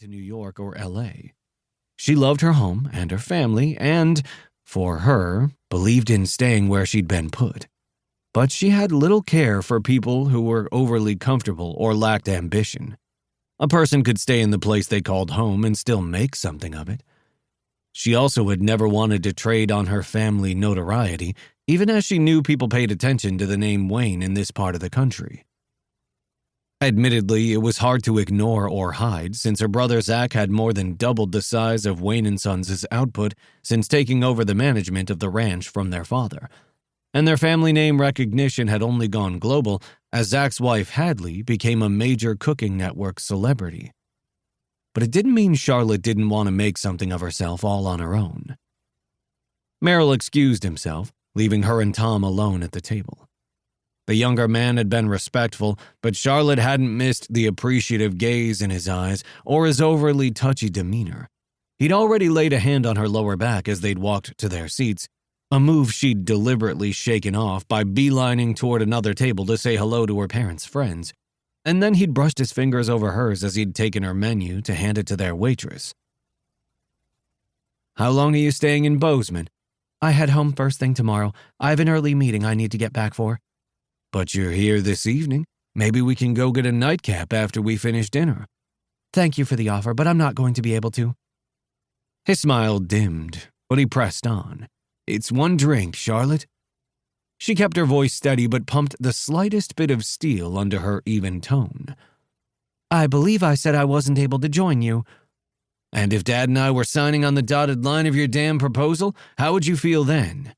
to New York or LA. She loved her home and her family and, for her, believed in staying where she'd been put. But she had little care for people who were overly comfortable or lacked ambition. A person could stay in the place they called home and still make something of it. She also had never wanted to trade on her family notoriety, even as she knew people paid attention to the name Wayne in this part of the country. Admittedly, it was hard to ignore or hide, since her brother Zach had more than doubled the size of Wayne & Sons' output since taking over the management of the ranch from their father. And their family name recognition had only gone global as Zach's wife Hadley became a major cooking network celebrity. But it didn't mean Charlotte didn't want to make something of herself all on her own. Merrill excused himself, leaving her and Tom alone at the table. The younger man had been respectful, but Charlotte hadn't missed the appreciative gaze in his eyes or his overly touchy demeanor. He'd already laid a hand on her lower back as they'd walked to their seats, a move she'd deliberately shaken off by beelining toward another table to say hello to her parents' friends, and then he'd brushed his fingers over hers as he'd taken her menu to hand it to their waitress. "How long are you staying in Bozeman?" "I head home first thing tomorrow. I have an early meeting I need to get back for." "But you're here this evening. Maybe we can go get a nightcap after we finish dinner." "Thank you for the offer, but I'm not going to be able to." His smile dimmed, but he pressed on. "It's one drink, Charlotte." She kept her voice steady but pumped the slightest bit of steel under her even tone. "I believe I said I wasn't able to join you." "And if Dad and I were signing on the dotted line of your damn proposal, how would you feel then?"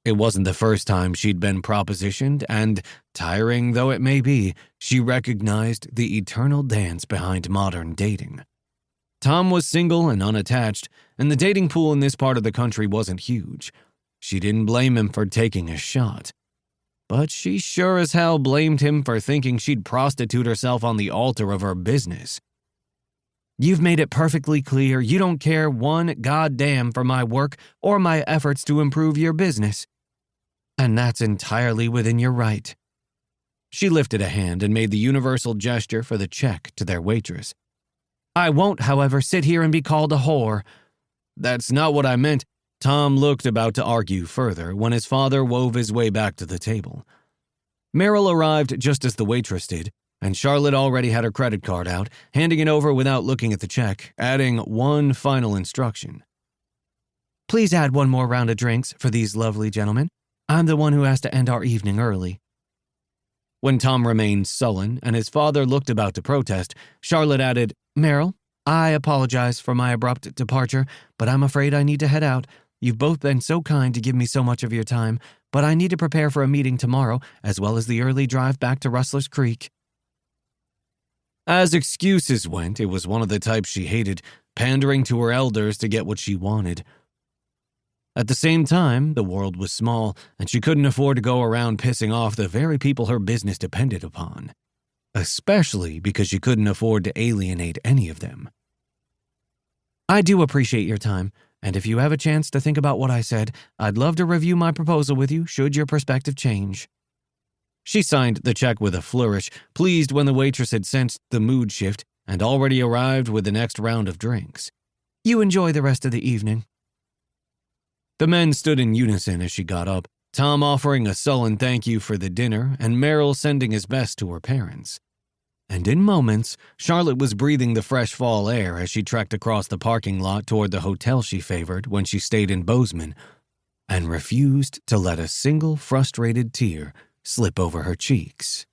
It wasn't the first time she'd been propositioned, and, tiring though it may be, she recognized the eternal dance behind modern dating. Tom was single and unattached, and the dating pool in this part of the country wasn't huge. She didn't blame him for taking a shot. But she sure as hell blamed him for thinking she'd prostitute herself on the altar of her business. "You've made it perfectly clear you don't care one goddamn for my work or my efforts to improve your business. And that's entirely within your right." She lifted a hand and made the universal gesture for the check to their waitress. "I won't, however, sit here and be called a whore." "That's not what I meant." Tom looked about to argue further when his father wove his way back to the table. Merrill arrived just as the waitress did, and Charlotte already had her credit card out, handing it over without looking at the check, adding one final instruction. "Please add one more round of drinks for these lovely gentlemen. I'm the one who has to end our evening early." When Tom remained sullen and his father looked about to protest, Charlotte added, "Merrill, I apologize for my abrupt departure, but I'm afraid I need to head out. You've both been so kind to give me so much of your time, but I need to prepare for a meeting tomorrow, as well as the early drive back to Rustlers Creek." As excuses went, it was one of the types she hated, pandering to her elders to get what she wanted. At the same time, the world was small, and she couldn't afford to go around pissing off the very people her business depended upon, especially because she couldn't afford to alienate any of them. "I do appreciate your time, and if you have a chance to think about what I said, I'd love to review my proposal with you should your perspective change." She signed the check with a flourish, pleased when the waitress had sensed the mood shift and already arrived with the next round of drinks. "You enjoy the rest of the evening." The men stood in unison as she got up, Tom offering a sullen thank you for the dinner and Merrill sending his best to her parents. And in moments, Charlotte was breathing the fresh fall air as she trekked across the parking lot toward the hotel she favored when she stayed in Bozeman, and refused to let a single frustrated tear slip over her cheeks.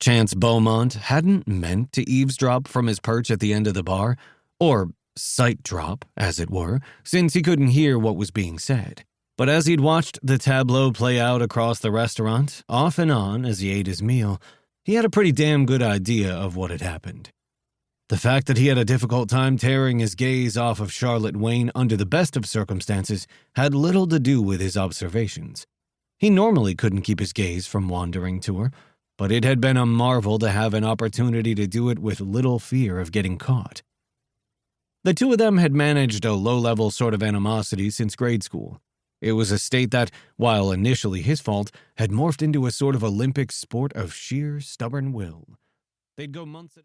Chance Beaumont hadn't meant to eavesdrop from his perch at the end of the bar, or sight drop, as it were, since he couldn't hear what was being said. But as he'd watched the tableau play out across the restaurant, off and on as he ate his meal, he had a pretty damn good idea of what had happened. The fact that he had a difficult time tearing his gaze off of Charlotte Wayne under the best of circumstances had little to do with his observations. He normally couldn't keep his gaze from wandering to her, but it had been a marvel to have an opportunity to do it with little fear of getting caught. The two of them had managed a low-level sort of animosity since grade school. It was a state that, while initially his fault, had morphed into a sort of Olympic sport of sheer stubborn will. They'd go months at